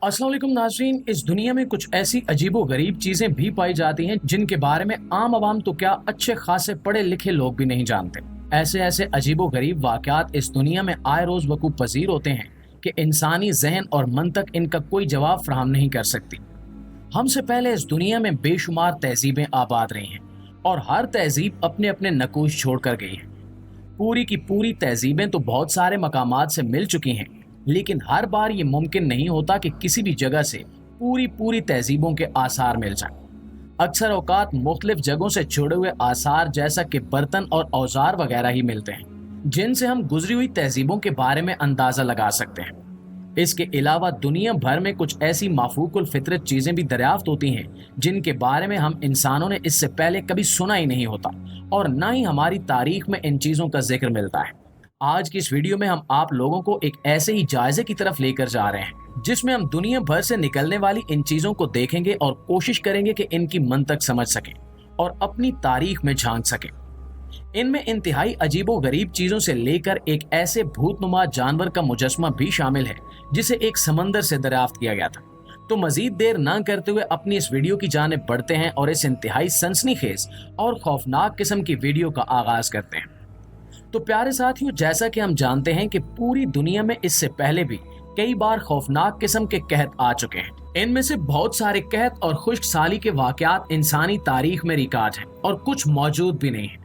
अस्सलाम वालेकुम नाज़रीन। इस दुनिया में कुछ ऐसी अजीबो गरीब चीजें भी पाई जाती हैं जिनके बारे में आम आवाम तो क्या अच्छे खासे पढ़े लिखे लोग भी नहीं जानते। ऐसे ऐसे अजीबो गरीब वाकयात इस दुनिया में आए रोज वकूफ पजीर होते हैं कि इंसानी जहन और मंतक इनका कोई जवाब फराहम नहीं कर सकती। हमसे पहले इस दुनिया में बेशुमार तहजीबें आबाद रही हैं और हर तहजीब अपने अपने नकूश छोड़ कर गई है। पूरी की पूरी तहजीबें तो बहुत सारे मकामात से मिल चुकी हैं, लेकिन हर बार ये मुमकिन नहीं होता कि किसी भी जगह से पूरी पूरी तहजीबों के आसार मिल जाएं। अक्सर औकात मुख्तलिफ जगहों से जुड़े हुए आसार जैसा कि बर्तन और औजार वगैरह ही मिलते हैं जिनसे हम गुजरी हुई तहजीबों के बारे में अंदाजा लगा सकते हैं। इसके अलावा दुनिया भर में कुछ ऐसी माफूकुल फितरत चीजें भी दरियाफ्त होती हैं जिनके बारे में हम इंसानों ने इससे पहले कभी सुना ही नहीं होता और ना ही हमारी तारीख में इन चीजों का जिक्र मिलता है। आज की इस वीडियो में हम आप लोगों को एक ऐसे ही जायजे की तरफ लेकर जा रहे हैं जिसमें हम दुनिया भर से निकलने वाली इन चीजों को देखेंगे और कोशिश करेंगे कि इनकी मंतक समझ सकें और अपनी तारीख में झांक सकें। इनमें इंतहाई अजीबो गरीब चीजों से लेकर एक ऐसे भूतनुमा जानवर का मुजस्मा भी शामिल है जिसे एक समंदर से दरियाफ्त किया गया था। तो मजीद देर न करते हुए अपनी इस वीडियो की जानिब बढ़ते हैं और इस इंतहाई सनसनीखेज और खौफनाक किस्म की वीडियो का आगाज करते हैं। तो प्यारे साथियों, जैसा कि हम जानते हैं कि पूरी दुनिया में इससे पहले भी कई बार खौफनाक किस्म के कहत आ चुके हैं। इनमें से बहुत सारे कहत और खुश्क साली के वाकयात इंसानी तारीख में रिकॉर्ड हैं और कुछ मौजूद भी नहीं है।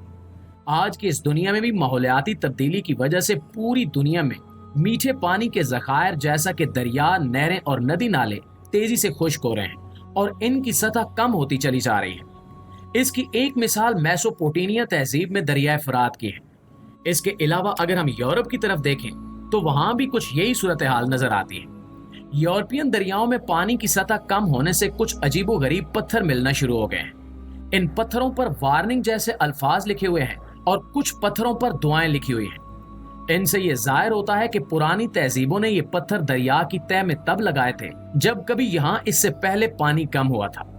आज की इस दुनिया में भी माहौलियाती तब्दीली की वजह से पूरी दुनिया में मीठे पानी के जखायर जैसा कि दरिया, नहरें और नदी नाले तेजी से खुश्क हो रहे हैं और इनकी सतह कम होती चली जा रही है। इसकी एक मिसाल मेसोपोटामिया तहजीब में दरिया फरात की है। इसके अलावा अगर हम यूरोप की तरफ देखें तो वहां भी कुछ यही सूरत हाल नजर आती है। यूरोपियन दरियाओं में पानी की सतह कम होने से कुछ अजीबो गरीब पत्थर मिलना शुरू हो गए हैं। इन पत्थरों पर वार्निंग जैसे अल्फाज लिखे हुए हैं और कुछ पत्थरों पर दुआएं लिखी हुई हैं। इनसे ये जाहिर होता है कि पुरानी तहजीबों ने ये पत्थर दरिया की तह में तब लगाए थे जब कभी यहाँ इससे पहले पानी कम हुआ था।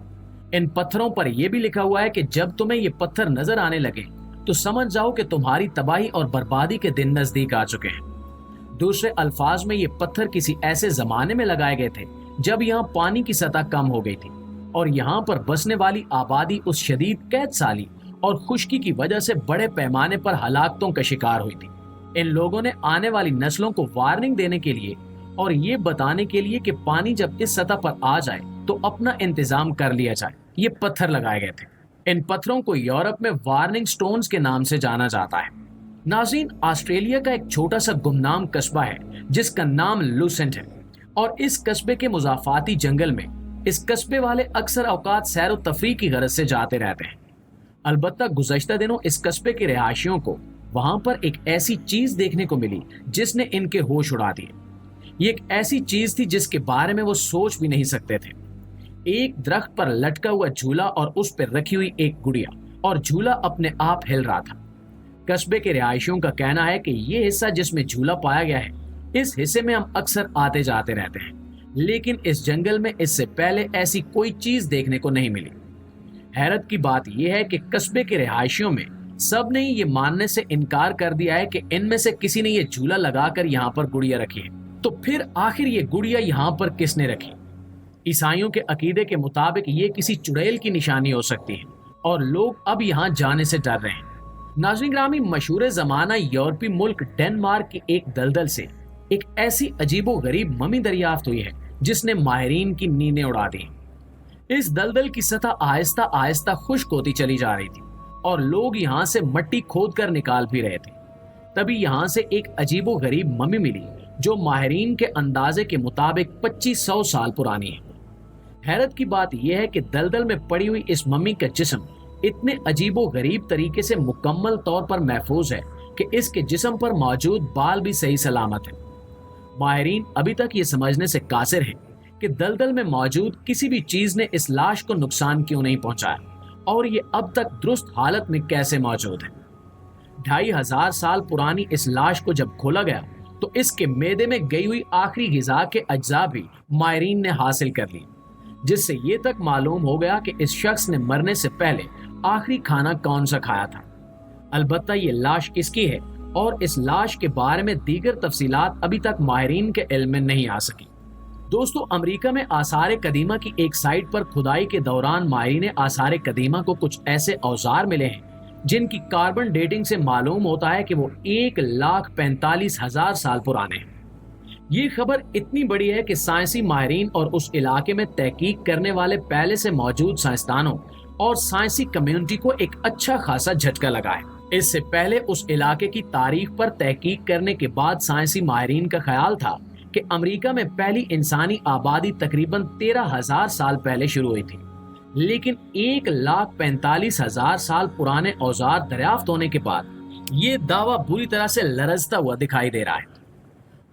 इन पत्थरों पर यह भी लिखा हुआ है कि जब तुम्हें ये पत्थर नजर आने लगे तो समझ जाओ कि तुम्हारी तबाही और बर्बादी के दिन नजदीक आ चुके हैं। दूसरे अल्फाज में ये पत्थर किसी ऐसे जमाने में लगाए गए थे जब यहाँ पानी की सतह कम हो गई थी और यहाँ पर बसने वाली आबादी उस शदीद कैद साली और खुश्की की वजह से बड़े पैमाने पर हलाकतों का शिकार हुई थी। इन लोगों ने आने वाली नस्लों को वार्निंग देने के लिए और ये बताने के लिए कि पानी जब इस सतह पर आ जाए तो अपना इंतजाम कर लिया जाए, ये पत्थर लगाए गए थे। इन पत्थरों को यूरोप में वार्निंग स्टोन्स के नाम से जाना जाता है। नाज़रीन, ऑस्ट्रेलिया का एक छोटा सा गुमनाम कस्बा है जिसका नाम लूसेंट है और इस कस्बे के मुजाफाती जंगल में इस कस्बे वाले अक्सर औकात सैर व तफरीह की गरज से जाते रहते हैं। अलबत्ता गुज़श्ता दिनों इस कस्बे के रिहायशियों को वहां पर एक ऐसी चीज देखने को मिली जिसने इनके होश उड़ा दिए। ये एक ऐसी चीज थी जिसके बारे में वो सोच भी नहीं सकते थे। एक दरख्त पर लटका हुआ झूला और उस पर रखी हुई एक गुड़िया और झूला अपने आप हिल रहा था। कस्बे के रिहायशियों का कहना है कि ये हिस्सा जिसमें झूला पाया गया है, इस हिस्से में हम अक्सर आते जाते रहते हैं, लेकिन इस जंगल में इससे पहले ऐसी कोई चीज देखने को नहीं मिली। हैरत की बात यह है कि कस्बे के रिहायशियों में सब ने ये मानने से इनकार कर दिया है कि इनमें से किसी ने ये झूला लगाकर यहाँ पर गुड़िया रखी है। तो फिर आखिर ये गुड़िया यहाँ पर किसने रखी? ईसाइयों के अकीदे के मुताबिक ये किसी चुड़ैल की निशानी हो सकती है और लोग अब यहाँ जाने से डर रहे हैं। नाज़रीन ग्रामी, मशहूर जमाना यूरोपीय मुल्क डेनमार्क की एक दलदल से एक ऐसी अजीबो गरीब ममी दरियाफ्त हुई है जिसने माहिरीन की नींदें उड़ा दी। इस दलदल की सतह आहिस्ता आहिस्ता खुश्क होती चली जा रही थी और लोग यहाँ से मट्टी खोद कर निकाल भी रहे थे। तभी यहाँ से एक अजीबो गरीब ममी मिली जो माहिरीन के अंदाजे के मुताबिक 2500 साल पुरानी है। हैरत की बात यह है कि दलदल में पड़ी हुई इस मम्मी का जिस्म इतने अजीबो गरीब तरीके से मुकम्मल तौर पर महफूज है कि इसके जिस्म पर मौजूद बाल भी सही सलामत है। माहिरीन अभी तक ये समझने से कासिर हैं कि दलदल में मौजूद किसी भी चीज ने इस लाश को नुकसान क्यों नहीं पहुंचाया और ये अब तक दुरुस्त हालत में कैसे मौजूद है। 2500 साल पुरानी इस लाश को जब खोला गया तो इसके मेदे में गई हुई आखिरी गिजा के अज्जा भी माहिरीन ने हासिल कर ली, जिससे ये तक मालूम हो गया कि इस शख्स ने मरने से पहले आखिरी खाना कौन सा खाया था। अलबत्ता ये लाश किसकी है और इस लाश के बारे में दीगर तफसीलात अभी तक माहिरीन के इल्म में नहीं आ सकी। दोस्तों, अमेरिका में आसार कदीमा की एक साइट पर खुदाई के दौरान माहिरीन आसार कदीमा को कुछ ऐसे औजार मिले हैं जिनकी कार्बन डेटिंग से मालूम होता है कि वो 1,45,000 साल पुराने हैं। ये खबर इतनी बड़ी है कि साइंसी माहिरीन और उस इलाके में तहकीक करने वाले पहले से मौजूद साइंसदानों और साइंसी कम्युनिटी को एक अच्छा खासा झटका लगा है। इससे पहले उस इलाके की तारीख पर तहकीक करने के बाद साइंसी माहिरीन का ख्याल था कि अमेरिका में पहली इंसानी आबादी तकरीबन 13,000 साल पहले शुरू हुई थी, लेकिन 1,45,000 साल पुराने औजार दरियाफ्त होने के बाद ये दावा बुरी तरह से लरजता हुआ दिखाई दे रहा है।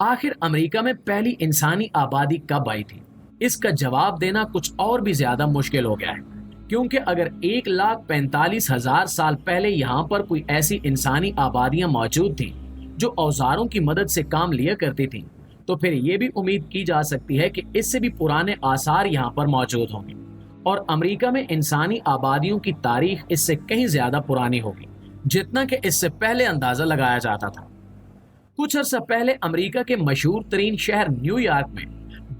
आखिर अमेरिका में पहली इंसानी आबादी कब आई थी, इसका जवाब देना कुछ और भी ज्यादा मुश्किल हो गया है, क्योंकि अगर 1,45,000 साल पहले यहाँ पर कोई ऐसी इंसानी आबादियां मौजूद थी जो औजारों की मदद से काम लिया करती थी, तो फिर ये भी उम्मीद की जा सकती है कि इससे भी पुराने आसार यहाँ पर मौजूद होंगे और अमेरिका में इंसानी आबादियों की तारीख इससे कहीं ज्यादा पुरानी होगी जितना कि इससे पहले अंदाजा लगाया जाता था। कुछ अर्सा पहले अमेरिका के मशहूर तरीन शहर न्यूयॉर्क में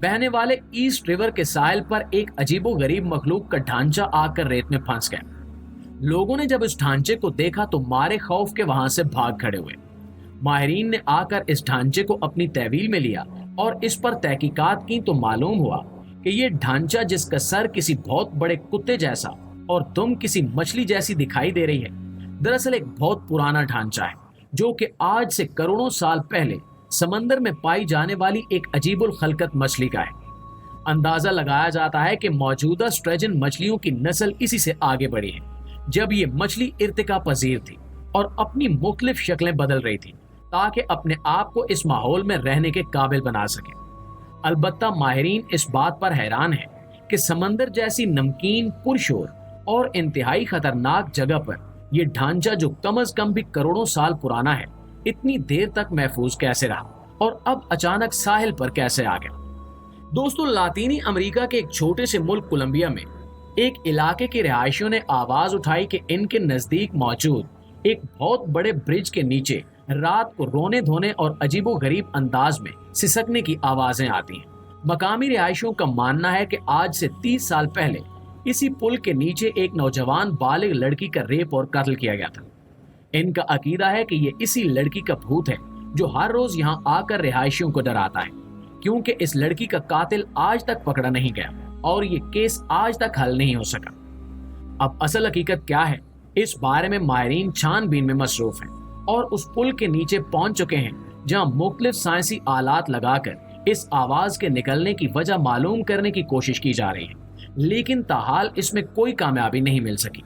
बहने वाले ईस्ट रिवर के साहिल पर एक अजीबोगरीब मखलूक का ढांचा आकर रेत में फंस गया। लोगों ने जब इस ढांचे को देखा तो मारे खौफ के वहां से भाग खड़े हुए। माहिरीन ने आकर इस ढांचे को अपनी तहवील में लिया और इस पर तहकीकात की तो मालूम हुआ कि ये ढांचा, जिसका सर किसी बहुत बड़े कुत्ते जैसा और दुम किसी मछली जैसी दिखाई दे रही है, दरअसल एक बहुत पुराना ढांचा है जो कि आज से करोड़ों साल पहले समंदर में पाई जाने वाली एक अजीबुल खलकत मछली का है। अंदाजा लगाया जाता है कि मौजूदा स्ट्रेजन मछलियों की नस्ल इसी से आगे बढ़ी है, जब ये मछली इर्तिका पजीर थी और अपनी मुख्तलिफ शक्लें बदल रही थी ताकि अपने आप को इस माहौल में रहने के काबिल बना सके। अलबत्ता माहिरीन इस बात पर हैरान है कि समंदर जैसी नमकीन, पुरशोर और इंतहाई खतरनाक जगह पर यह ढांचा, जो कम अज कम भी करोड़ों साल पुराना है, इतनी देर तक महफूज कैसे रहा और अब अचानक साहिल पर कैसे आ गया। दोस्तों, लातीनी अमेरिका के एक छोटे से मुल्क कोलंबिया में एक इलाके के रिहायशियों ने आवाज उठाई कि इनके नजदीक मौजूद एक बहुत बड़े ब्रिज के नीचे रात को रोने धोने और अजीबो गरीब अंदाज में सिसकने की आवाजें आती हैं। मकामी रिहायशियों का मानना है कि आज से 30 साल पहले इसी पुल के नीचे एक नौजवान बालिग लड़की का रेप और कत्ल किया गया था। इनका अकीदा है कि ये इसी लड़की का भूत है जो हर रोज यहाँ आकर रिहायशियों को डराता है, क्योंकि इस लड़की का कातिल आज तक पकड़ा नहीं गया और ये केस आज तक हल नहीं हो सका। अब असल हकीकत क्या है, इस बारे में माहिरीन छानबीन में मसरूफ हैं और उस पुल के नीचे पहुंच चुके हैं जहां मुख्तलिफ साइंसी आलात लगाकर इस आवाज के निकलने की वजह मालूम करने की कोशिश की जा रही है, लेकिन ताहाल इसमें कोई कामयाबी नहीं मिल सकी।